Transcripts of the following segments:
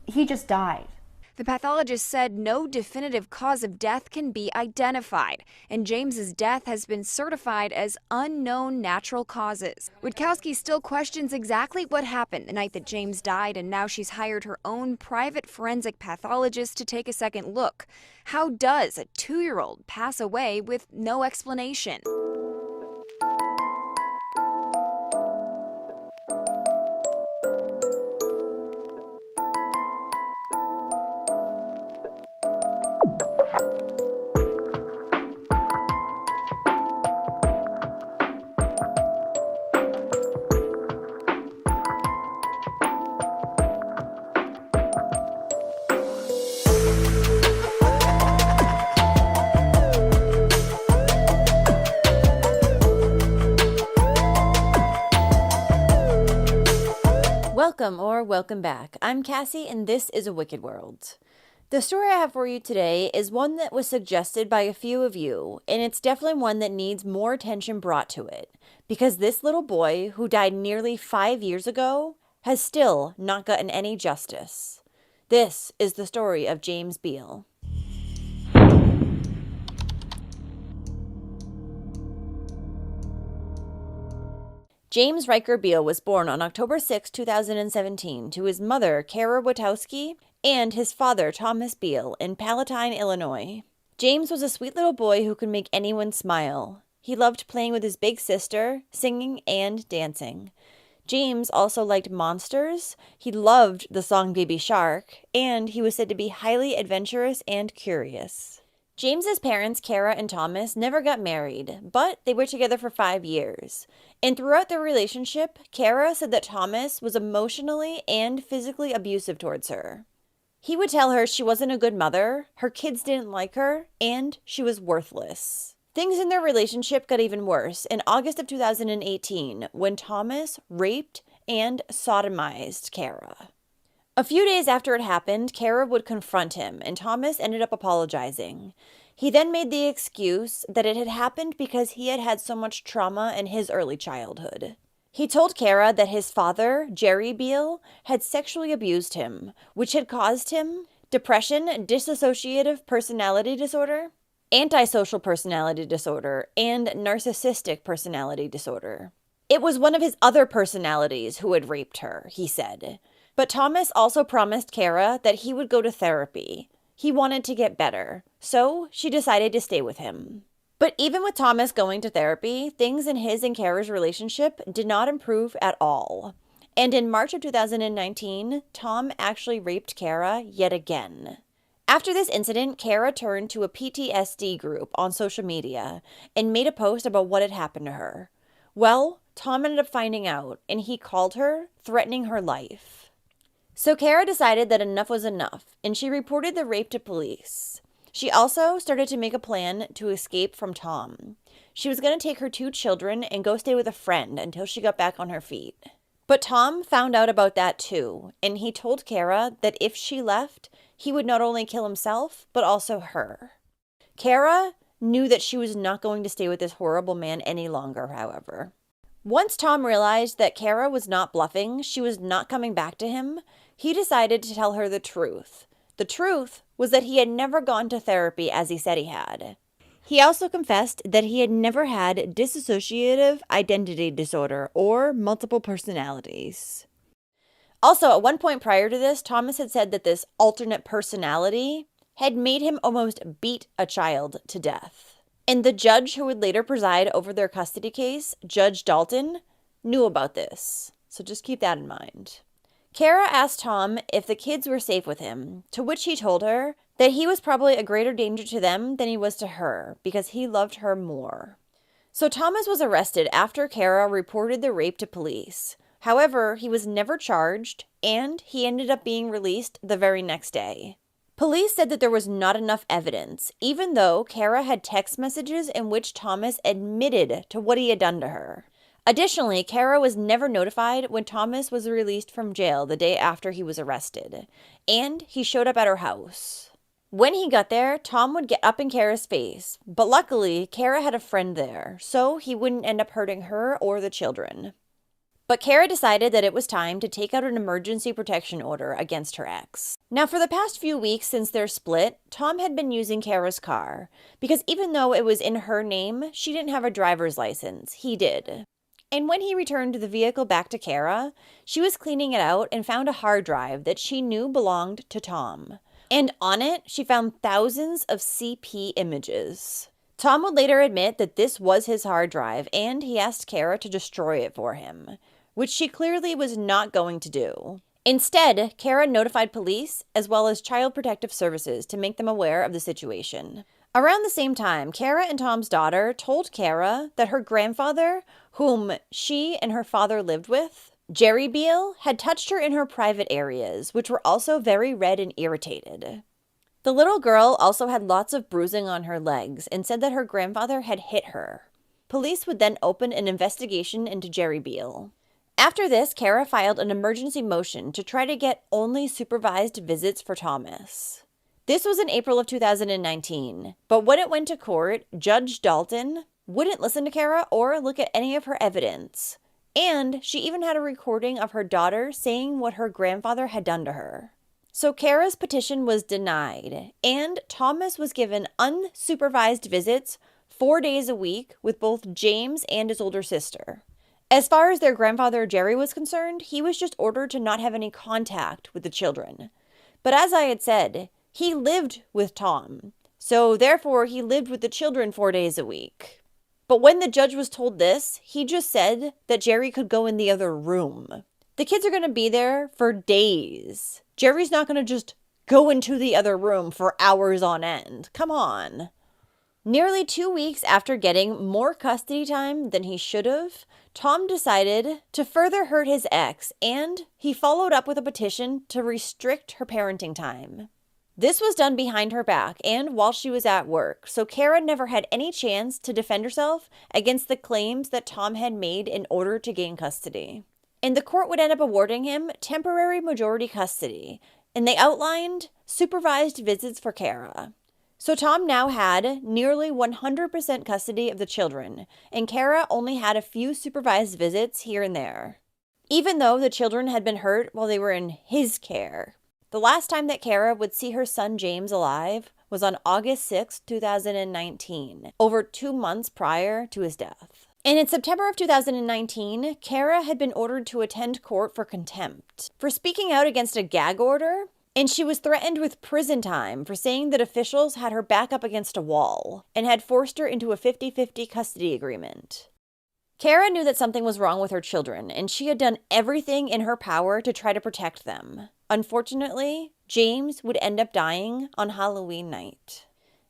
he just died. The pathologist said no definitive cause of death can be identified, and James's death has been certified as unknown natural causes. Witkowski still questions exactly what happened the night that James died, and now she's hired her own private forensic pathologist to take a second look. How does a 2-year-old pass away with no explanation? Welcome back. I'm Cassie, and this is A Wicked World. The story I have for you today is one that was suggested by a few of you, and it's definitely one that needs more attention brought to it, because this little boy, who died nearly 5 years ago, has still not gotten any justice. This is the story of James Biel. James Riker Biel was born on October 6, 2017, to his mother, Kara Witkowski, and his father, Thomas Biel, in Palatine, Illinois. James was a sweet little boy who could make anyone smile. He loved playing with his big sister, singing and dancing. James also liked monsters, he loved the song Baby Shark, and he was said to be highly adventurous and curious. James's parents, Kara and Thomas, never got married, but they were together for 5 years. And throughout their relationship, Kara said that Thomas was emotionally and physically abusive towards her. He would tell her she wasn't a good mother, her kids didn't like her, and she was worthless. Things in their relationship got even worse in August of 2018 when Thomas raped and sodomized Kara. A few days after it happened, Kara would confront him, and Thomas ended up apologizing. He then made the excuse that it had happened because he had had so much trauma in his early childhood. He told Kara that his father, Jerry Biel, had sexually abused him, which had caused him depression, dissociative personality disorder, antisocial personality disorder, and narcissistic personality disorder. It was one of his other personalities who had raped her, he said. But Thomas also promised Kara that he would go to therapy. He wanted to get better, so she decided to stay with him. But even with Thomas going to therapy, things in his and Kara's relationship did not improve at all. And in March of 2019, Tom actually raped Kara yet again. After this incident, Kara turned to a PTSD group on social media and made a post about what had happened to her. Well, Tom ended up finding out, and he called her, threatening her life. So Kara decided that enough was enough, and she reported the rape to police. She also started to make a plan to escape from Tom. She was going to take her 2 children and go stay with a friend until she got back on her feet. But Tom found out about that too, and he told Kara that if she left, he would not only kill himself, but also her. Kara knew that she was not going to stay with this horrible man any longer, however. Once Tom realized that Kara was not bluffing, she was not coming back to him, he decided to tell her the truth. The truth was that he had never gone to therapy as he said he had. He also confessed that he had never had dissociative identity disorder or multiple personalities. Also, at one point prior to this, Thomas had said that this alternate personality had made him almost beat a child to death. And the judge who would later preside over their custody case, Judge Dalton, knew about this. So just keep that in mind. Kara asked Tom if the kids were safe with him, to which he told her that he was probably a greater danger to them than he was to her, because he loved her more. So Thomas was arrested after Kara reported the rape to police. However, he was never charged, and he ended up being released the very next day. Police said that there was not enough evidence, even though Kara had text messages in which Thomas admitted to what he had done to her. Additionally, Kara was never notified when Thomas was released from jail the day after he was arrested, and he showed up at her house. When he got there, Tom would get up in Kara's face, but luckily, Kara had a friend there, so he wouldn't end up hurting her or the children. But Kara decided that it was time to take out an emergency protection order against her ex. Now, for the past few weeks since their split, Tom had been using Kara's car, because even though it was in her name, she didn't have a driver's license. He did. And when he returned the vehicle back to Kara, she was cleaning it out and found a hard drive that she knew belonged to Tom. And on it, she found thousands of CP images. Tom would later admit that this was his hard drive, and he asked Kara to destroy it for him, which she clearly was not going to do. Instead, Kara notified police as well as Child Protective Services to make them aware of the situation. Around the same time, Kara and Tom's daughter told Kara that her grandfather, whom she and her father lived with, Jerry Biel, had touched her in her private areas, which were also very red and irritated. The little girl also had lots of bruising on her legs and said that her grandfather had hit her. Police would then open an investigation into Jerry Biel. After this, Kara filed an emergency motion to try to get only supervised visits for Thomas. This was in April of 2019, but when it went to court, Judge Dalton wouldn't listen to Kara or look at any of her evidence. And she even had a recording of her daughter saying what her grandfather had done to her. So Kara's petition was denied, and Thomas was given unsupervised visits 4 days a week with both James and his older sister. As far as their grandfather Jerry was concerned, he was just ordered to not have any contact with the children. But as I had said, he lived with Tom, so therefore he lived with the children 4 days a week. But when the judge was told this, he just said that Jerry could go in the other room. The kids are going to be there for days. Jerry's not going to just go into the other room for hours on end. Come on. Nearly 2 weeks after getting more custody time than he should have, Tom decided to further hurt his ex, and he followed up with a petition to restrict her parenting time. This was done behind her back and while she was at work, so Kara never had any chance to defend herself against the claims that Tom had made in order to gain custody. And the court would end up awarding him temporary majority custody, and they outlined supervised visits for Kara. So Tom now had nearly 100% custody of the children, and Kara only had a few supervised visits here and there, even though the children had been hurt while they were in his care. The last time that Kara would see her son James alive was on August 6, 2019, over 2 months prior to his death. And in September of 2019, Kara had been ordered to attend court for contempt for speaking out against a gag order, and she was threatened with prison time for saying that officials had her back up against a wall and had forced her into a 50-50 custody agreement. Kara knew that something was wrong with her children, and she had done everything in her power to try to protect them. Unfortunately, James would end up dying on Halloween night.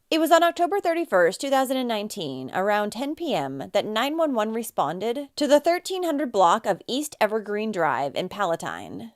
It was on October 31st, 2019, around 10 p.m., that 911 responded to the 1300 block of East Evergreen Drive in Palatine.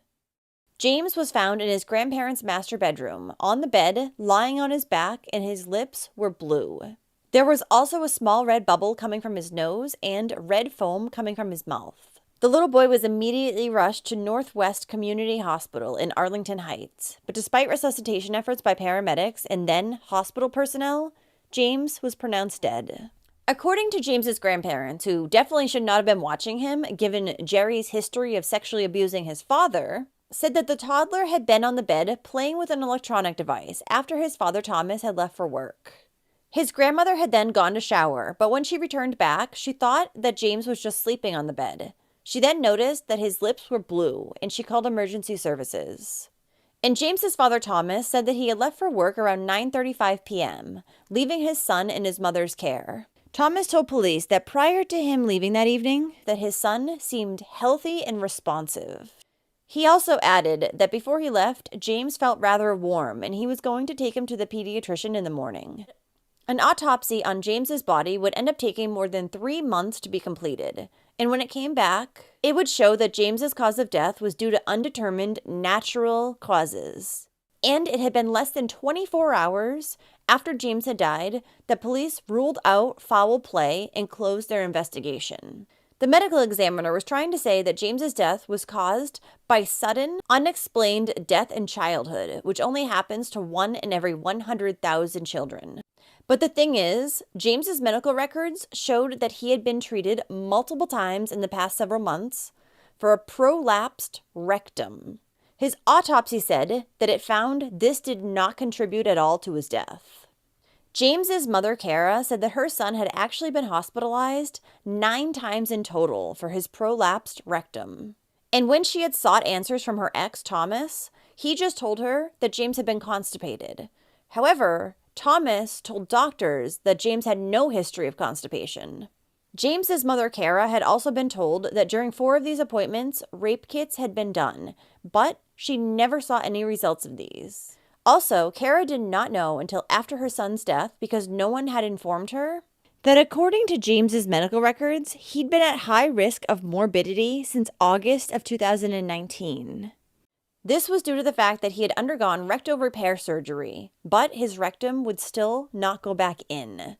James was found in his grandparents' master bedroom, on the bed, lying on his back, and his lips were blue. There was also a small red bubble coming from his nose and red foam coming from his mouth. The little boy was immediately rushed to Northwest Community Hospital in Arlington Heights, but despite resuscitation efforts by paramedics and then hospital personnel, James was pronounced dead. According to James's grandparents, who definitely should not have been watching him given Jerry's history of sexually abusing his father, said that the toddler had been on the bed playing with an electronic device after his father Thomas had left for work. His grandmother had then gone to shower, but when she returned back, she thought that James was just sleeping on the bed. She then noticed that his lips were blue, and she called emergency services. And James's father Thomas said that he had left for work around 9:35 p.m., leaving his son in his mother's care. Thomas told police that prior to him leaving that evening, that his son seemed healthy and responsive. He also added that before he left, James felt rather warm, and he was going to take him to the pediatrician in the morning. An autopsy on James's body would end up taking more than 3 months to be completed, and when it came back, it would show that James's cause of death was due to undetermined natural causes. And it had been less than 24 hours after James had died that police ruled out foul play and closed their investigation. The medical examiner was trying to say that James's death was caused by sudden, unexplained death in childhood, which only happens to 1 in every 100,000 children. But the thing is, James's medical records showed that he had been treated multiple times in the past several months for a prolapsed rectum. His autopsy said that it found this did not contribute at all to his death. James's mother, Kara, said that her son had actually been hospitalized 9 times in total for his prolapsed rectum. And when she had sought answers from her ex, Thomas, he just told her that James had been constipated. However, Thomas told doctors that James had no history of constipation. James's mother, Kara, had also been told that during 4 of these appointments, rape kits had been done, but she never saw any results of these. Also, Kara did not know until after her son's death, because no one had informed her, that according to James's medical records, he'd been at high risk of morbidity since August of 2019. This was due to the fact that he had undergone rectal repair surgery, but his rectum would still not go back in.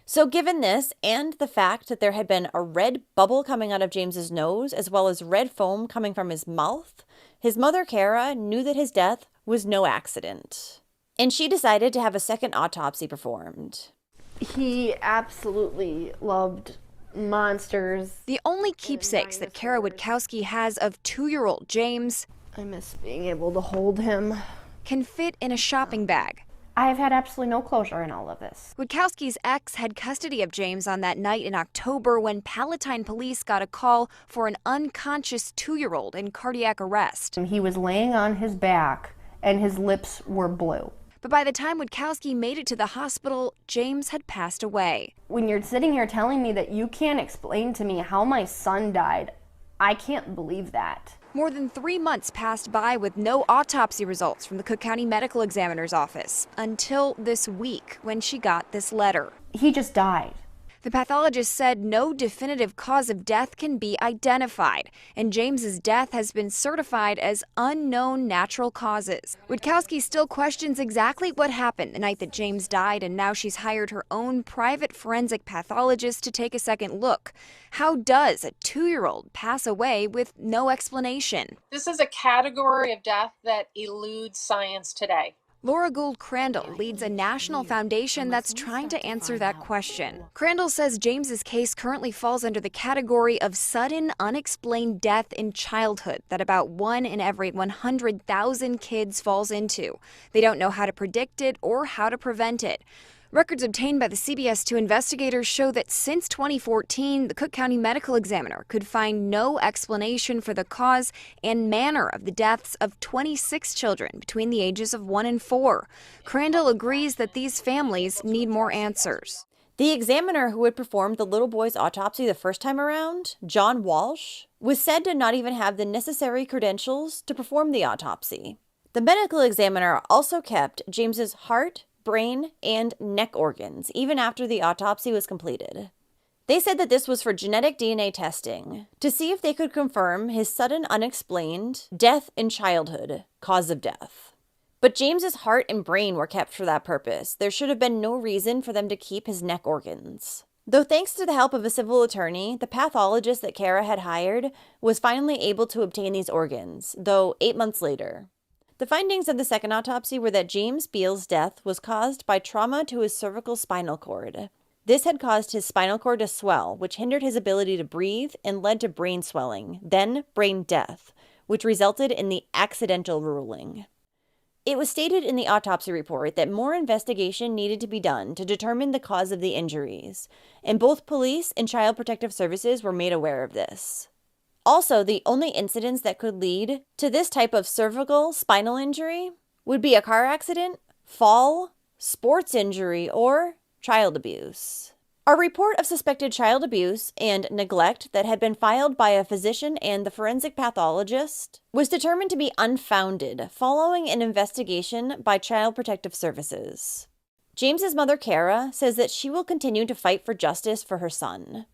So given this, and the fact that there had been a red bubble coming out of James's nose, as well as red foam coming from his mouth, his mother, Kara, knew that his death was no accident. And she decided to have a second autopsy performed. He absolutely loved monsters. The only keepsakes that Kara Witkowski has of 2-year-old James, I miss being able to hold him, can fit in a shopping bag. I have had absolutely no closure in all of this. Witkowski's ex had custody of James on that night in October when Palatine police got a call for an unconscious 2-year-old in cardiac arrest. He was laying on his back and his lips were blue. But by the time Witkowski made it to the hospital, James had passed away. When you're sitting here telling me that you can't explain to me how my son died, I can't believe that. More than 3 months passed by with no autopsy results from the Cook County Medical Examiner's office until this week when she got this letter. He just died. The pathologist said no definitive cause of death can be identified, and James's death has been certified as unknown natural causes. Witkowski still questions exactly what happened the night that James died, and now she's hired her own private forensic pathologist to take a second look. How does a 2-year-old pass away with no explanation? This is a category of death that eludes science today. Laura Gould Crandall leads a national foundation that's trying to answer that question. Crandall says James's case currently falls under the category of sudden, unexplained death in childhood that about 1 in every 100,000 kids falls into. They don't know how to predict it or how to prevent it. Records obtained by the CBS 2 investigators show that since 2014, the Cook County Medical Examiner could find no explanation for the cause and manner of the deaths of 26 children between the ages of 1 and 4. Crandall agrees that these families need more answers. The examiner who had performed the little boy's autopsy the first time around, John Walsh, was said to not even have the necessary credentials to perform the autopsy. The medical examiner also kept James's heart, brain, and neck organs, even after the autopsy was completed. They said that this was for genetic DNA testing, to see if they could confirm his sudden unexplained death in childhood cause of death. But James's heart and brain were kept for that purpose. There should have been no reason for them to keep his neck organs. Though thanks to the help of a civil attorney, the pathologist that Kara had hired was finally able to obtain these organs, though 8 months later. The findings of the second autopsy were that James Biel's death was caused by trauma to his cervical spinal cord. This had caused his spinal cord to swell, which hindered his ability to breathe and led to brain swelling, then brain death, which resulted in the accidental ruling. It was stated in the autopsy report that more investigation needed to be done to determine the cause of the injuries, and both police and Child Protective Services were made aware of this. Also, the only incidents that could lead to this type of cervical spinal injury would be a car accident, fall, sports injury, or child abuse. A report of suspected child abuse and neglect that had been filed by a physician and the forensic pathologist was determined to be unfounded following an investigation by Child Protective Services. James's mother, Kara, says that she will continue to fight for justice for her son.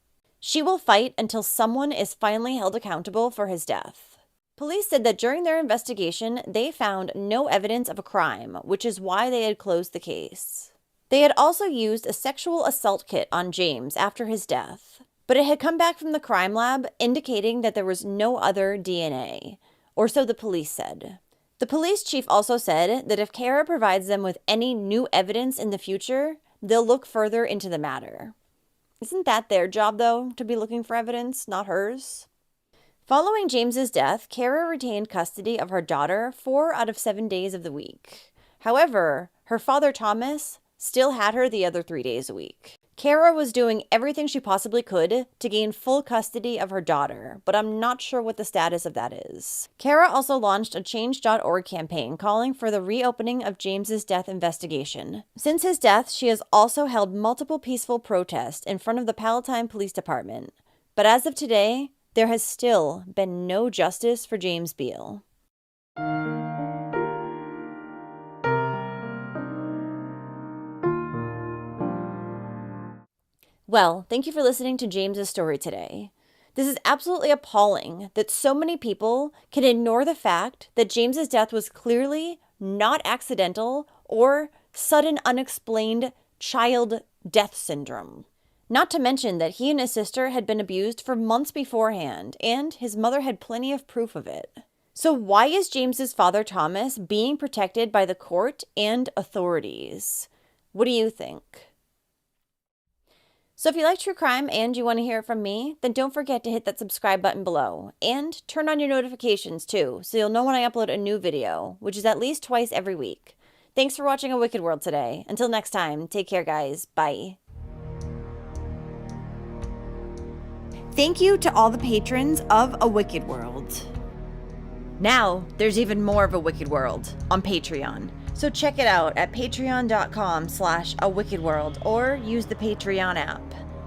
She will fight until someone is finally held accountable for his death. Police said that during their investigation, they found no evidence of a crime, which is why they had closed the case. They had also used a sexual assault kit on James after his death, but it had come back from the crime lab indicating that there was no other DNA, or so the police said. The police chief also said that if Kara provides them with any new evidence in the future, they'll look further into the matter. Isn't that their job, though, to be looking for evidence, not hers? Following James's death, Kara retained custody of her daughter 4 out of 7 days of the week. However, her father Thomas still had her the other 3 days a week. Kara was doing everything she possibly could to gain full custody of her daughter, but I'm not sure what the status of that is. Kara also launched a Change.org campaign calling for the reopening of James's death investigation. Since his death, she has also held multiple peaceful protests in front of the Palatine Police Department. But as of today, there has still been no justice for James Biel. Well, thank you for listening to James's story today. This is absolutely appalling that so many people can ignore the fact that James's death was clearly not accidental or sudden unexplained child death syndrome. Not to mention that he and his sister had been abused for months beforehand, and his mother had plenty of proof of it. So why is James's father Thomas being protected by the court and authorities? What do you think? So if you like true crime and you want to hear it from me, then don't forget to hit that subscribe button below. And turn on your notifications too, so you'll know when I upload a new video, which is at least twice every week. Thanks for watching A Wicked World today. Until next time, take care guys. Bye. Thank you to all the patrons of A Wicked World. Now, there's even more of A Wicked World on Patreon. So check it out at patreon.com/awickedworld or use the Patreon app.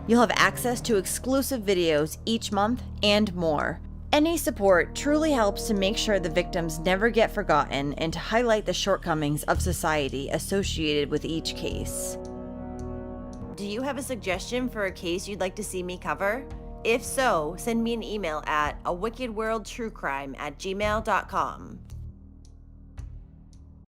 You'll have access to exclusive videos each month and more. Any support truly helps to make sure the victims never get forgotten and to highlight the shortcomings of society associated with each case. Do you have a suggestion for a case you'd like to see me cover? If so, send me an email at awickedworldtruecrime@gmail.com.